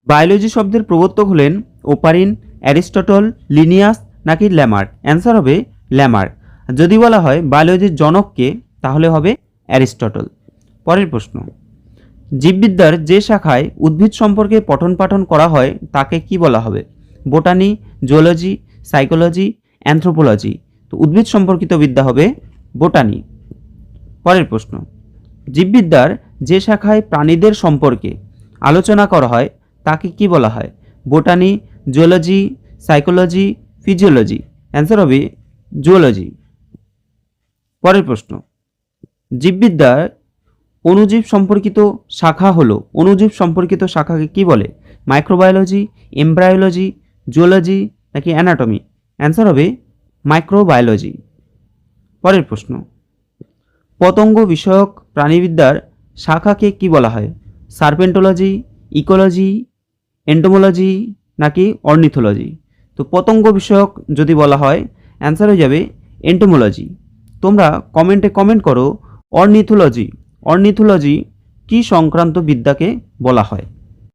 Biology শব্দের প্রবর্তক হলেন ওপারিন, অ্যারিস্টটল, লিনিয়াস নাকি ল্যামার্ক? অ্যান্সার হবে ল্যামার্ক। যদি বলা হয় বায়োলজির জনককে, তাহলে হবে অ্যারিস্টটল। পরের প্রশ্ন, জীববিদ্যার যে শাখায় উদ্ভিদ সম্পর্কে পঠন পাঠন করা হয় তাকে কি বলা হবে? Botany, zoology, psychology, anthropology? তো উদ্ভিদ সম্পর্কিত বিদ্যা হবে বোটানি। পরের প্রশ্ন, জীববিদ্যার যে শাখায় প্রাণীদের সম্পর্কে আলোচনা করা হয় তাকে কি বলা হয়? Botany, zoology, psychology, physiology? Answer হবে জুওলজি। পরের প্রশ্ন, জীববিদ্যার অণুজীব সম্পর্কিত শাখা হলো, অণুজীব সম্পর্কিত শাখাকে কি বলে? মাইক্রোবায়োলজি, এমব্রায়োলজি, জুওলজি নাকি অ্যানাটমি? অ্যান্সার হবে মাইক্রোবায়োলজি। পরের প্রশ্ন, পতঙ্গ বিষয়ক প্রাণীবিদ্যার শাখাকে কি বলা হয়? সার্পেন্টোলজি, ইকোলজি, এন্টোমোলজি নাকি অর্নিথোলজি? তো পতঙ্গ বিষয়ক যদি বলা হয়, অ্যান্সার হয়ে যাবে এন্টোমোলজি। তোমরা কমেন্টে কমেন্ট করো অর্নিথোলজি, অর্নিথোলজি কি সংক্রান্ত বিদ্যাকে বলা হয়?